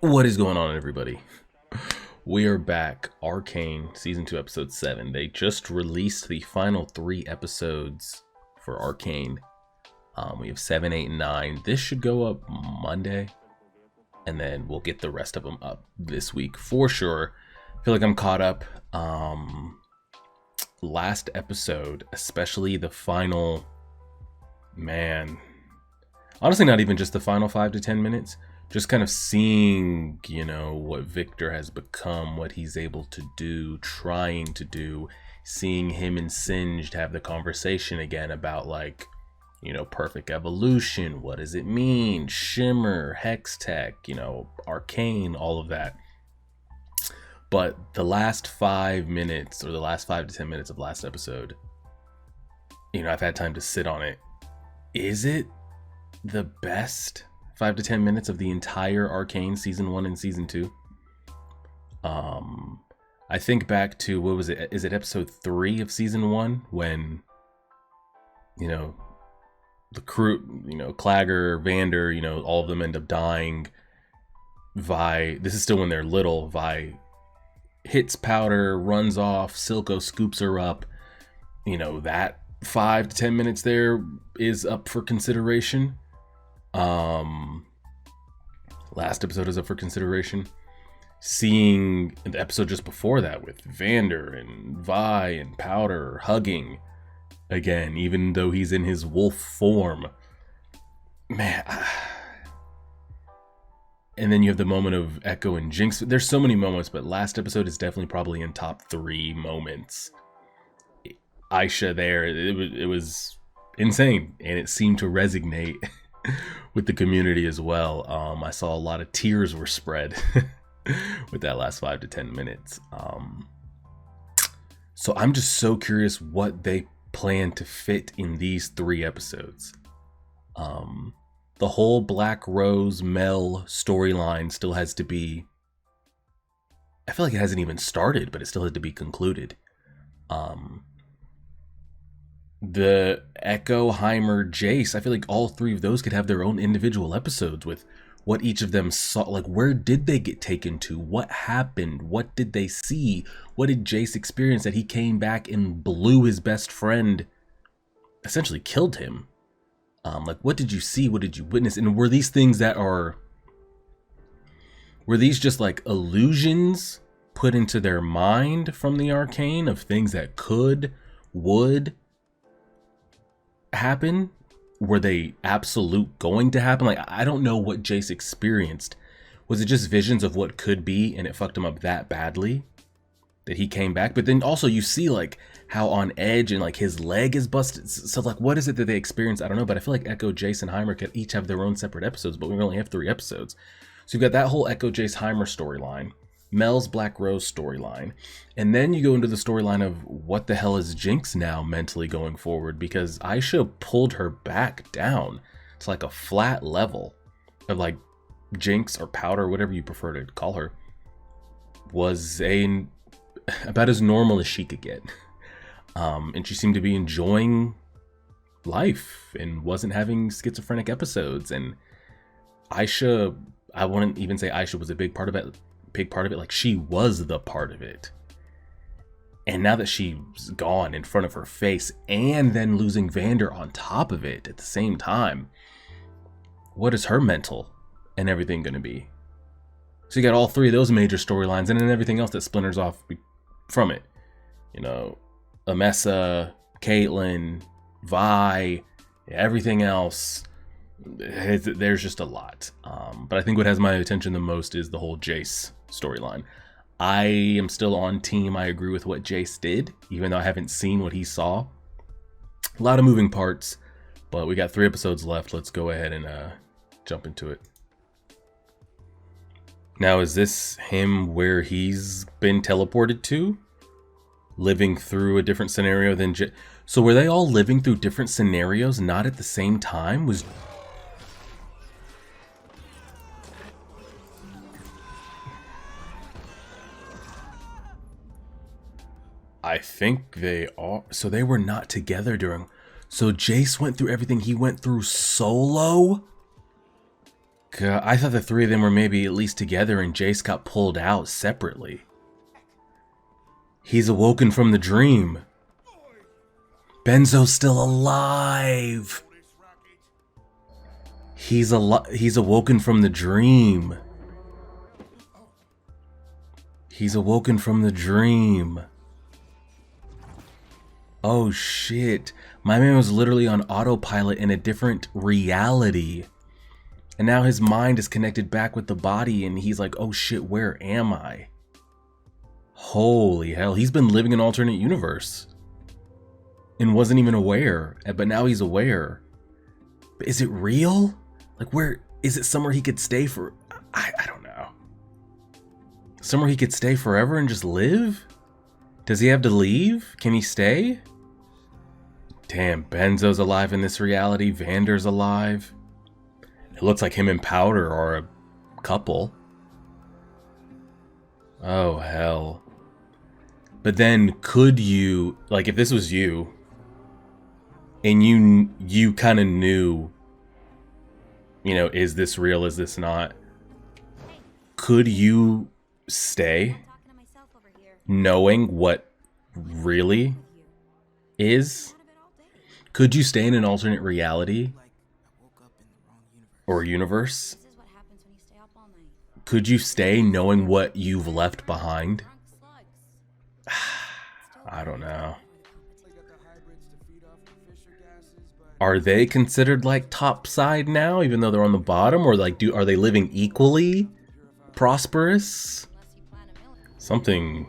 What is going on, everybody? We are back. Arcane Season 2, Episode 7. They just released the final 3 episodes for Arcane. We have 7, 8, and 9. This should go up Monday, and then we'll get the rest of them up this week for sure. I feel like I'm caught up. Last episode, especially the final, man, honestly, not even just the final 5 to 10 minutes. Just kind of seeing, what Victor has become, what he's able to do, trying to do, seeing him and Singed have the conversation again about, perfect evolution. What does it mean? Shimmer, Hex Tech, Arcane, all of that. But the last 5 minutes, or the last 5 to 10 minutes of last episode, I've had time to sit on it. Is it the best 5 to 10 minutes of the entire Arcane Season 1 and Season 2? I think back to, what was it? Is it episode 3 of Season 1? When, the crew, Clagger, Vander, all of them end up dying. Vi, this is still when they're little. Vi hits Powder, runs off, Silco scoops her up. That 5 to 10 minutes there is up for consideration. Last episode is up for consideration. Seeing the episode just before that with Vander and Vi and Powder hugging again, even though he's in his wolf form. Man. And then you have the moment of Echo and Jinx. There's so many moments, but last episode is definitely probably in top 3 moments. Aisha there, it was insane, and it seemed to resonate with the community as well. I saw a lot of tears were spread with that last 5 to 10 minutes. So I'm just so curious what they plan to fit in these 3 episodes. The whole Black Rose Mel storyline still has to be, I feel like it hasn't even started, but it still had to be concluded. The Echo, Heimer, Jace, I feel like all 3 of those could have their own individual episodes with what each of them saw. Like, where did they get taken to? What happened? What did they see? What did Jace experience that he came back and blew his best friend, essentially killed him? What did you see? What did you witness? And were these things were these just like illusions put into their mind from the Arcane of things that would happen? Were they absolute going to happen? Like, I don't know what Jace experienced. Was it just visions of what could be and it fucked him up that badly that he came back? But then also you see like how on edge and like his leg is busted. So like, what is it that they experienced? I don't know, but I feel like Echo, Jace, and Heimer could each have their own separate episodes, but we only have 3 episodes. So you've got that whole Echo, Jace, Heimer storyline, Mel's Black Rose storyline, and then you go into the storyline of what the hell is Jinx now mentally going forward, because Aisha pulled her back down to like a flat level of like Jinx or Powder, whatever you prefer to call her, was about as normal as she could get. And she seemed to be enjoying life and wasn't having schizophrenic episodes. And Aisha, I wouldn't even say Aisha was a big part of it. Like, she was the part of it. And now that she's gone in front of her face and then losing Vander on top of it at the same time, what is her mental and everything going to be? So you got all 3 of those major storylines and then everything else that splinters off from it. Amessa, Caitlyn, Vi, everything else. There's just a lot. But I think what has my attention the most is the whole Jace storyline. I am still on team. I agree with what Jace did, even though I haven't seen what he saw. A lot of moving parts, but we got 3 episodes left. Let's go ahead and jump into it. Now, is this him where he's been teleported to? Living through a different scenario than so were they all living through different scenarios, not at the same time? I think they are. So they were not together so Jace went through everything he went through solo? God, I thought the three of them were maybe at least together and Jace got pulled out separately. He's awoken from the dream. Benzo's still alive. He's awoken from the dream. He's awoken from the dream. Oh shit. My man was literally on autopilot in a different reality. And now his mind is connected back with the body and he's like, oh shit, where am I? Holy hell, he's been living an alternate universe. And wasn't even aware, but now he's aware. But is it real? Like where, is it somewhere he could stay for, I don't know. Somewhere he could stay forever and just live? Does he have to leave? Can he stay? Damn, Benzo's alive in this reality, Vander's alive. It looks like him and Powder are a couple. Oh, hell. But then could you, like if this was you, and you kind of knew, you know, is this real, is this not? Could you stay knowing what really is? Could you stay in an alternate reality? Or universe? Could you stay knowing what you've left behind? I don't know. Are they considered like top side now, even though they're on the bottom? Or like, are they living equally prosperous? Something.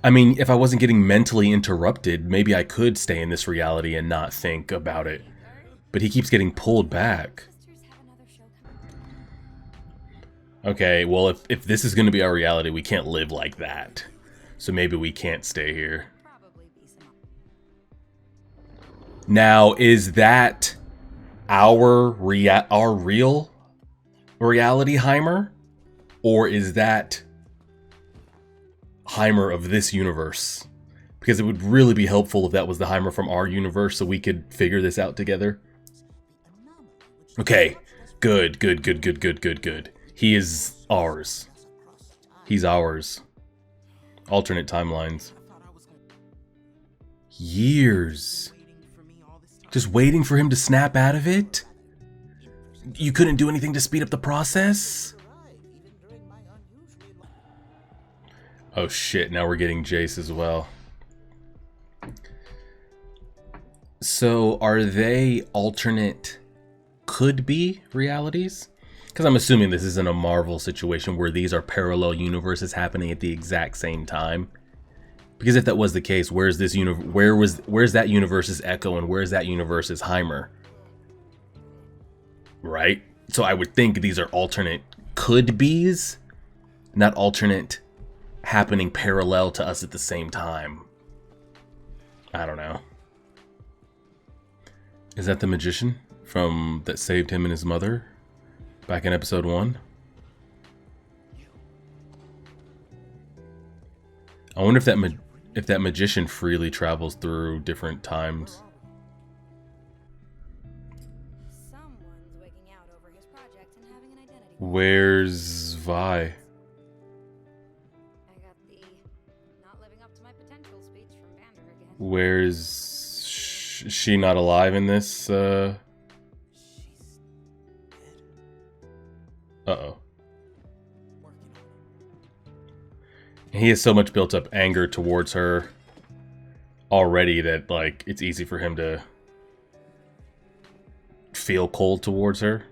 I mean, if I wasn't getting mentally interrupted, maybe I could stay in this reality and not think about it. But he keeps getting pulled back. Okay, well, if this is going to be our reality, we can't live like that. So maybe we can't stay here. Now, is that our real reality Heimer? Or is that Heimer of this universe? Because it would really be helpful if that was the Heimer from our universe so we could figure this out together. Okay, good. He is ours. He's ours. Alternate timelines. Years. Just waiting for him to snap out of it? You couldn't do anything to speed up the process? Oh shit, now we're getting Jace as well. So are they alternate could be realities? Because I'm assuming this isn't a Marvel situation where these are parallel universes happening at the exact same time. Because if that was the case, where's this where's that universe's Echo and where's that universe's Heimer? Right? So I would think these are alternate could be's, not alternate happening parallel to us at the same time. I don't know. Is that the magician from that saved him and his mother back in episode 1? I wonder if that magician freely travels through different times. Someone's wigging out over his project and having an identity. Where's Vi? I got the not living up to my potential speech from Vander again. Where's she not alive in this? Uh-oh. He has so much built up anger towards her already that, like, it's easy for him to feel cold towards her,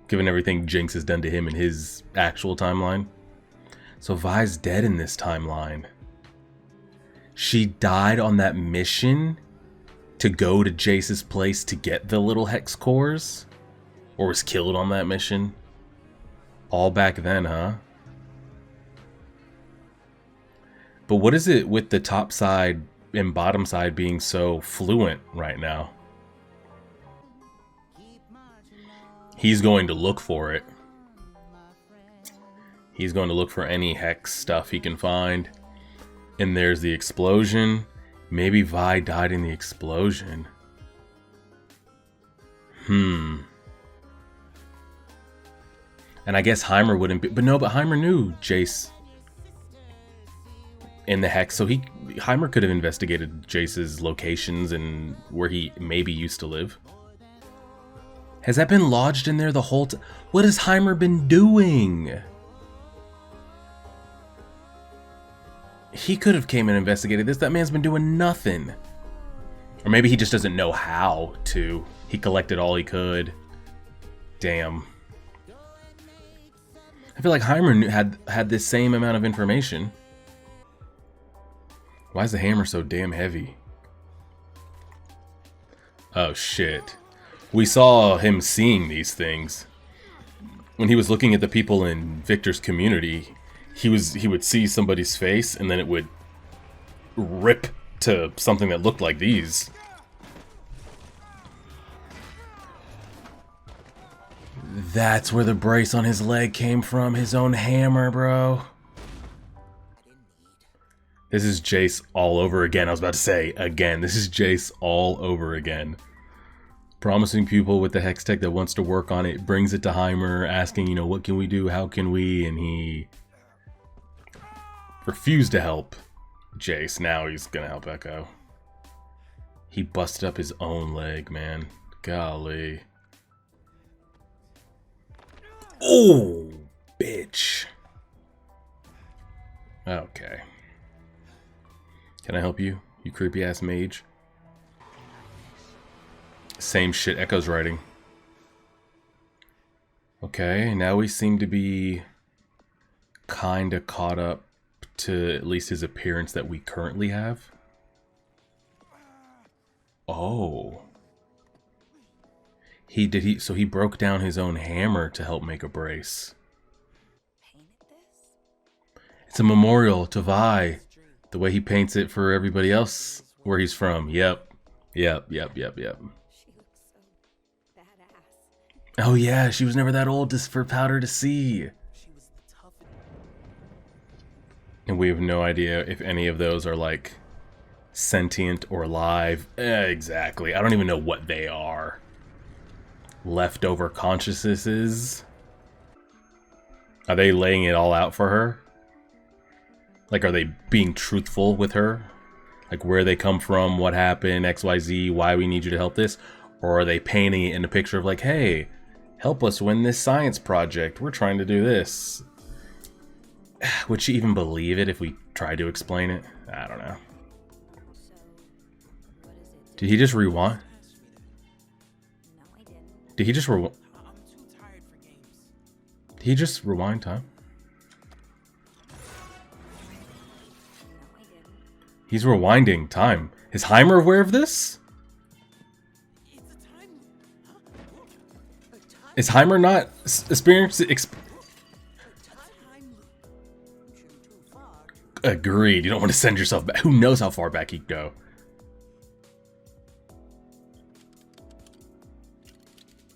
given everything Jinx has done to him in his actual timeline. So Vi's dead in this timeline. She died on that mission to go to Jace's place to get the little hex cores? Or was killed on that mission? All back then, huh? But what is it with the top side and bottom side being so fluent right now? He's going to look for it. He's going to look for any hex stuff he can find. And there's the explosion. Maybe Vi died in the explosion. And I guess Heimer wouldn't be, but no, but Heimer knew Jace in the hex, so Heimer could have investigated Jace's locations and where he maybe used to live. Has that been lodged in there the whole time? What has Heimer been doing? He could have came and investigated this. That man's been doing nothing. Or maybe he just doesn't know how to. He collected all he could. Damn. I feel like Heimer had this same amount of information. Why is the hammer so damn heavy? Oh shit. We saw him seeing these things. When he was looking at the people in Victor's community, he would see somebody's face and then it would rip to something that looked like these. That's where the brace on his leg came from, his own hammer, bro. This is Jace all over again. I was about to say, again, this is Jace all over again. Promising pupil with the hex tech that wants to work on it, brings it to Heimer, asking, you know, what can we do, how can we, and he refused to help Jace. Now he's gonna help Echo. He busted up his own leg, man. Golly. Oh, bitch. Okay. Can I help you, you creepy ass mage? Same shit Echo's writing. Okay, now we seem to be kinda caught up to at least his appearance that we currently have. Oh. So he broke down his own hammer to help make a brace. It's a memorial to Vi. The way he paints it for everybody else where he's from. Yep. Yep. She looks so badass. Oh yeah, she was never that old just for Powder to see. And we have no idea if any of those are like sentient or alive. Exactly. I don't even know what they are. Leftover consciousnesses. Are they laying it all out for her? Like, are they being truthful with her? Like, where they come from, what happened, XYZ, why we need you to help this? Or are they painting it in a picture of like, hey, help us win this science project. We're trying to do this. Would she even believe it if we tried to explain it? I don't know. Did he just rewind? No, I didn't. Did he just rewind? Did he just rewind time? He's rewinding time. Is Heimer aware of this? Is Heimer not experiencing? Agreed. You don't want to send yourself back. Who knows how far back he'd go?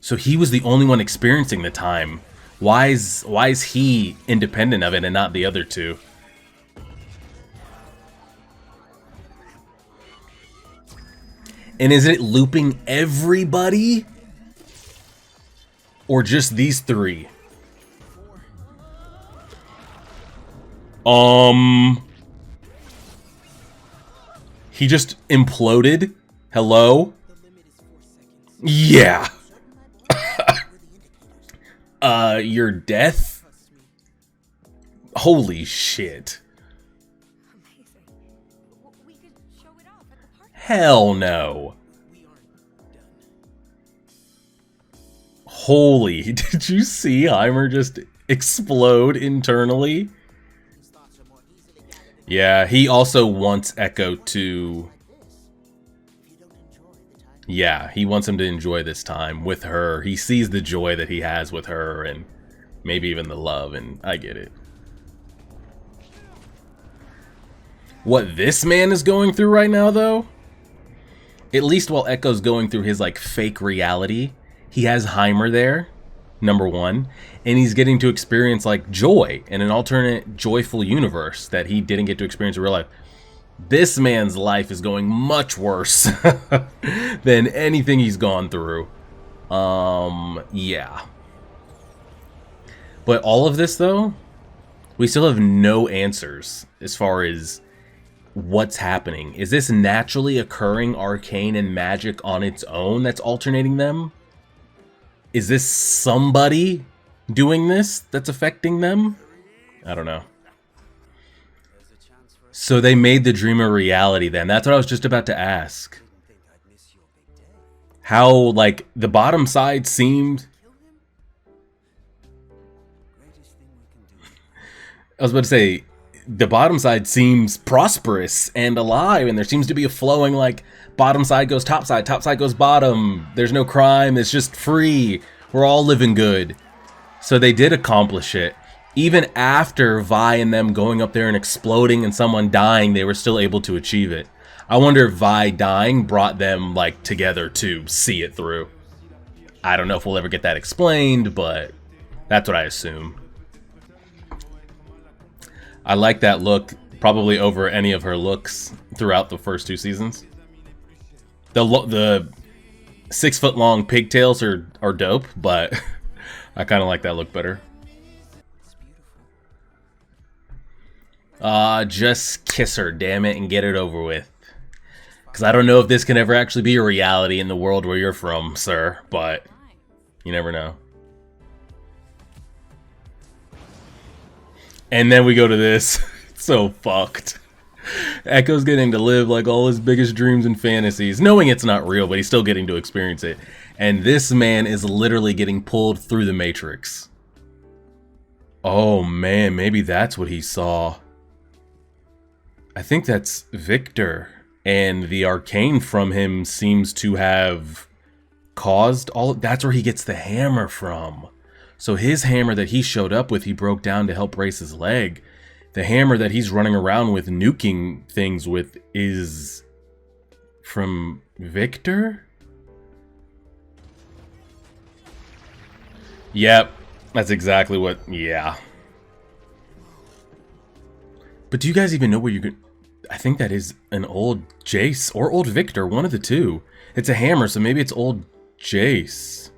So he was the only one experiencing the time. Why is he independent of it and not the other two? And is it looping everybody? Or just these three? He just imploded? Hello? Yeah. Your death? Holy shit. Amazing. We could show it off at the party. Hell no. Holy, did you see Heimer just explode internally? Yeah, he also wants Echo to... Yeah, he wants him to enjoy this time with her. He sees the joy that he has with her and maybe even the love, and I get it. What this man is going through right now, though, at least while Echo's going through his, like, fake reality, he has Heimer there, number one, and he's getting to experience, like, joy in an alternate joyful universe that he didn't get to experience in real life. This man's life is going much worse than anything he's gone through. Yeah. But all of this, though, we still have no answers as far as what's happening. Is this naturally occurring arcane and magic on its own that's alternating them? Is this somebody doing this that's affecting them? I don't know. So they made the dream a reality then. That's what I was just about to ask. How, like, the bottom side seemed... I was about to say, the bottom side seems prosperous and alive, and there seems to be a flowing, like, bottom side goes top side goes bottom. There's no crime, it's just free. We're all living good. So they did accomplish it. Even after Vi and them going up there and exploding and someone dying, they were still able to achieve it. I wonder if Vi dying brought them, like, together to see it through. I don't know if we'll ever get that explained, but that's what I assume. I like that look, probably over any of her looks throughout the first 2 seasons. The 6-foot-long pigtails are dope, but I kind of like that look better. Just kiss her, damn it, and get it over with. Because I don't know if this can ever actually be a reality in the world where you're from, sir, but you never know. And then we go to this. It's so fucked. Echo's getting to live like all his biggest dreams and fantasies, knowing it's not real, but he's still getting to experience it. And this man is literally getting pulled through the Matrix. Oh man, maybe that's what he saw. I think that's Victor. And the arcane from him seems to have caused all... That's where he gets the hammer from. So his hammer that he showed up with, he broke down to help brace his leg. The hammer that he's running around with, nuking things with, is from Victor? Yep, that's exactly what... Yeah. But do you guys even know where you're going... I think that is an old Jace or old Victor, one of the two. It's a hammer, so maybe it's old Jace.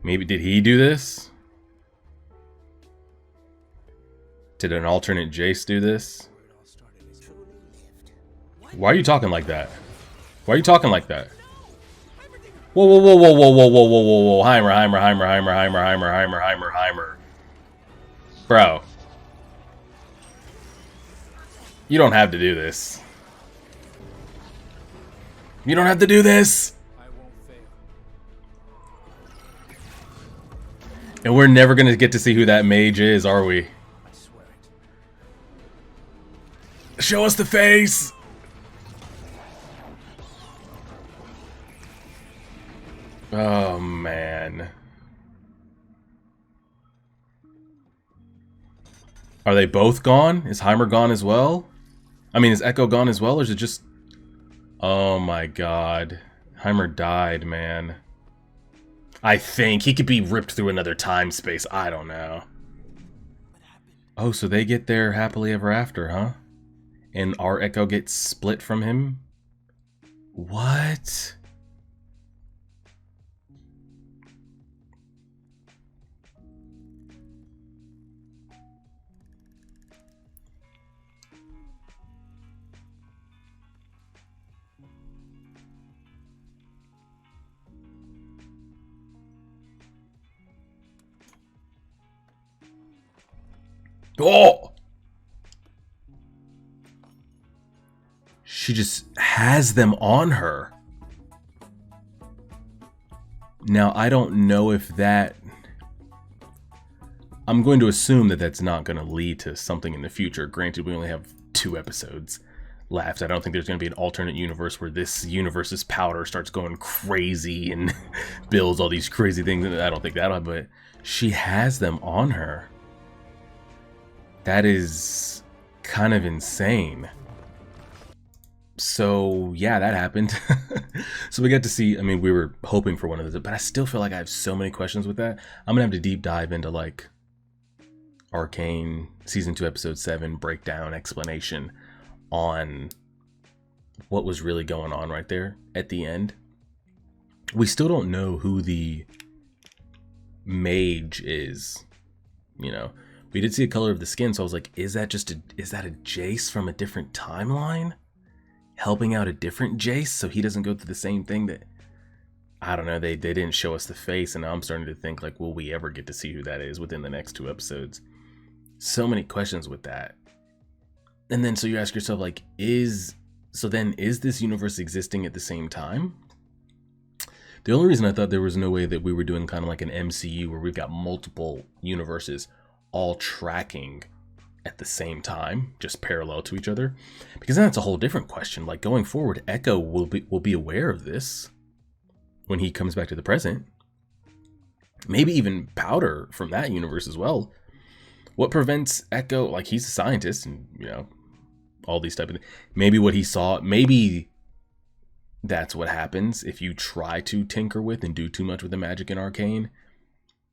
Maybe, did he do this? Did an alternate Jace do this? Why are you talking like that? Why are you talking like that? Whoa, whoa, whoa, whoa, whoa, whoa, whoa, whoa, whoa, whoa, Heimer, Heimer, Heimer, Heimer, Heimer, Heimer, Heimer, Heimer, Heimer. Bro. You don't have to do this. You don't have to do this! And we're never gonna get to see who that mage is, are we? Show us the face! Oh, man. Are they both gone? Is Heimer gone as well? I mean, is Echo gone as well, or is it just... Oh my god. Heimer died, man. I think. He could be ripped through another time space. I don't know. Oh, so they get there happily ever after, huh? And our Echo gets split from him? What? Oh! She just has them on her. Now, I don't know if that... I'm going to assume that that's not going to lead to something in the future. Granted, we only have 2 episodes left. I don't think there's going to be an alternate universe where this universe's powder starts going crazy and builds all these crazy things. I don't think that'll happen, but she has them on her. That is kind of insane. So, yeah, that happened. So we got to see, I mean, we were hoping for one of those, but I still feel like I have so many questions with that. I'm going to have to deep dive into, like, Arcane Season 2, Episode 7 breakdown, explanation on what was really going on right there at the end. We still don't know who the mage is you know. We did see a color of the skin, so I was like, is that a Jace from a different timeline? Helping out a different Jace so he doesn't go through the same thing that, I don't know, they didn't show us the face, and now I'm starting to think, like, will we ever get to see who that is within the next 2 episodes? So many questions with that. And then so you ask yourself, like, is this universe existing at the same time? The only reason I thought there was no way that we were doing kind of like an MCU where we've got multiple universes all tracking at the same time, just parallel to each other, because then that's a whole different question. Like, going forward, Echo will be aware of this when he comes back to the present. Maybe even Powder from that universe as well. What prevents Echo? Like, he's a scientist, and you know, all these type of things. Maybe what he saw, maybe that's what happens if you try to tinker with and do too much with the magic in Arcane.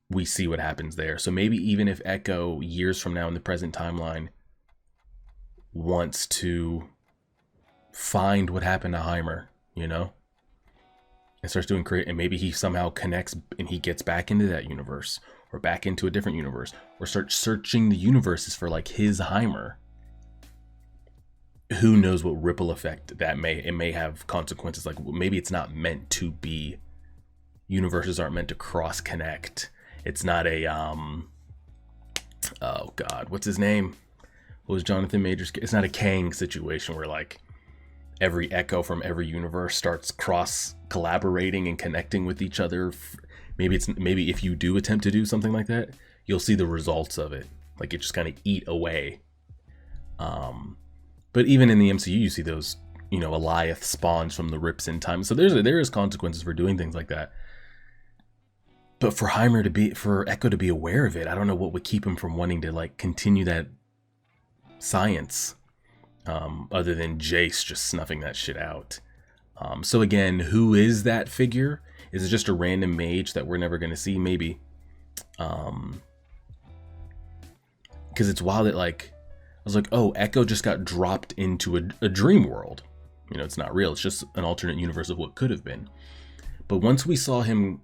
We see what happens there. So maybe even if Echo, years from now in the present timeline, wants to find what happened to Heimer, you know, and starts doing and maybe he somehow connects and he gets back into that universe, or back into a different universe, or starts searching the universes for like his Heimer. Who knows what ripple effect that may have consequences. Like, maybe it's not meant to be. Universes aren't meant to cross connect. It's not a oh god, what's his name? What was Jonathan Majors? It's not a Kang situation where like every Echo from every universe starts cross collaborating and connecting with each other. Maybe if you do attempt to do something like that, you'll see the results of it. Like, it just kind of eat away. But even in the MCU, you see those, you know, Alioth spawns from the rips in time. So there is consequences for doing things like that. But for Echo to be aware of it, I don't know what would keep him from wanting to like continue that science, other than Jace just snuffing that shit out. So again, who is that figure? Is it just a random mage that we're never going to see? Maybe. Because it's wild that like, I was like, oh, Echo just got dropped into a dream world. You know, it's not real. It's just an alternate universe of what could have been. But once we saw him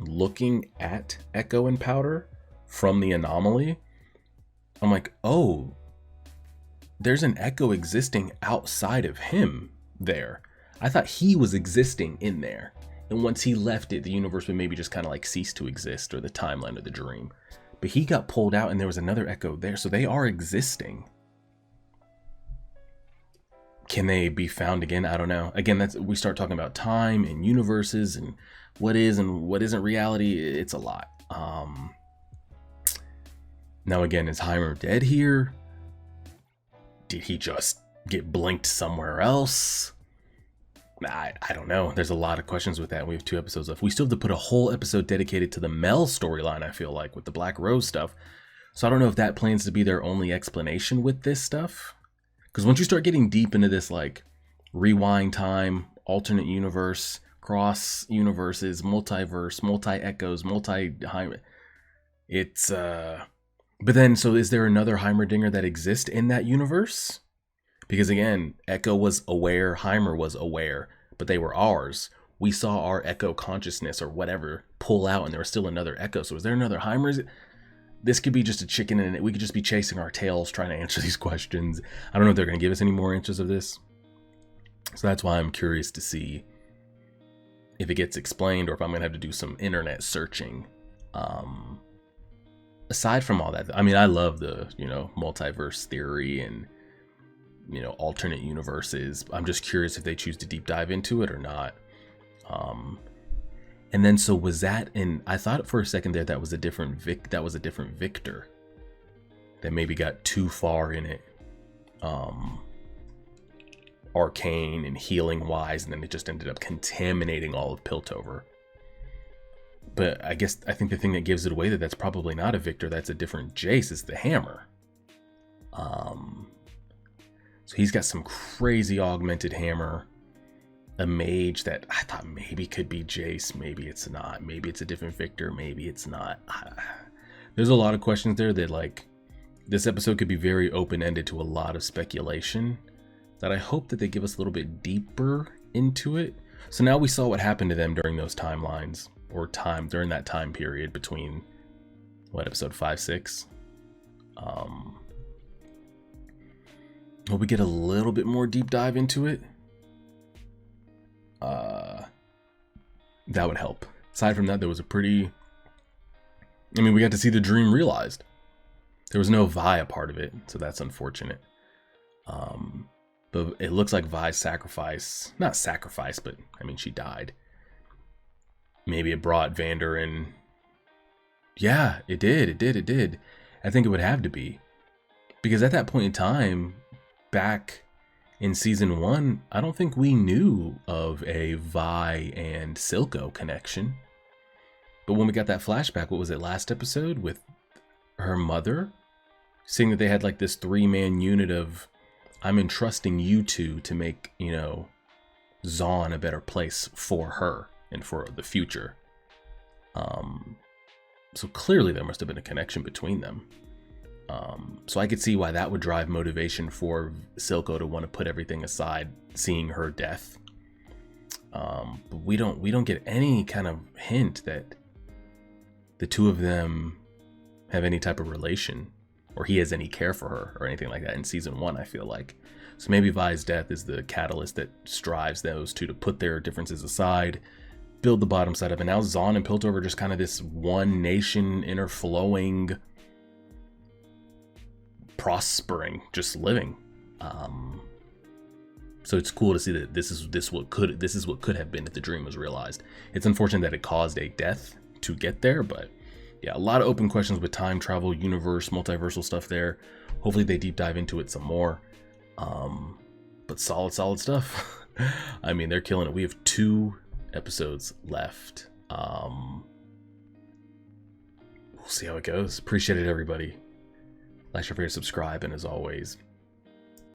looking at Echo and Powder from the anomaly, I'm like, oh, there's an Echo existing outside of him there. I thought he was existing in there. And once he left it, the universe would maybe just kind of like cease to exist, or the timeline of the dream. But he got pulled out and there was another Echo there. So they are existing. Can they be found again? I don't know. Again, we start talking about time and universes and what is and what isn't reality. It's a lot. Now again, is Heimer dead here? Did he just get blinked somewhere else? I don't know. There's a lot of questions with that. We have 2 episodes left. We still have to put a whole episode dedicated to the Mel storyline, I feel like, with the Black Rose stuff. So I don't know if that plans to be their only explanation with this stuff. Because once you start getting deep into this, like, rewind time, alternate universe, cross universes, multiverse, multi-echoes, multi-Heimer, it's, But then, so is there another Heimerdinger that exists in that universe? Because again, Echo was aware, Heimer was aware, but they were ours. We saw our Echo consciousness or whatever pull out, and there was still another Echo. So is there another Heimer? This could be just a chicken and we could just be chasing our tails trying to answer these questions. I don't know if they're going to give us any more answers of this. So that's why I'm curious to see if it gets explained, or if I'm going to have to do some internet searching. Aside from all that, I mean, I love the, you know, multiverse theory and, you know, alternate universes. I'm just curious if they choose to deep dive into it or not. And then, so was that, and I thought for a second there that was a different Victor that maybe got too far in it, arcane and healing wise, and then it just ended up contaminating all of Piltover. But I think the thing that gives it away that that's probably not a Victor, that's a different Jace, is the hammer. So he's got some crazy augmented hammer. A mage that I thought maybe could be Jace, maybe it's not, maybe it's a different Victor, maybe it's not. There's a lot of questions there that, like, this episode could be very open-ended to a lot of speculation that I hope that they give us a little bit deeper into it. So now we saw what happened to them during those timelines, or during that time period between what, episode 5, 6. Hope we get a little bit more deep dive into it. That would help. Aside from that, there was a pretty... I mean, we got to see the dream realized. There was no Vi a part of it, so that's unfortunate. But it looks like Vi's sacrifice... Not sacrifice, but, I mean, she died. Maybe it brought Vander and... Yeah, it did. I think it would have to be. Because at that point in time, back in season 1, I don't think we knew of a Vi and Silco connection. But when we got that flashback, what was it, last episode with her mother? Seeing that they had like this 3-man unit of, I'm entrusting you two to make, you know, Zaun a better place for her and for the future. So clearly there must have been a connection between them. So I could see why that would drive motivation for Silco to want to put everything aside, seeing her death. But we don't get any kind of hint that the two of them have any type of relation, or he has any care for her or anything like that in season 1, I feel like. So maybe Vi's death is the catalyst that strives those two to put their differences aside, build the bottom side up, and now Zaun and Piltover are just kind of this one nation, interflowing, prospering, just living. So it's cool to see that this is what could have been if the dream was realized. It's unfortunate that it caused a death to get there, but yeah, a lot of open questions with time travel, universe, multiversal stuff there. Hopefully they deep dive into it some more. But solid stuff. I mean, they're killing it. We have 2 episodes left. We'll see how it goes. Appreciate it, everybody. Like, share, favorite, subscribe, and as always,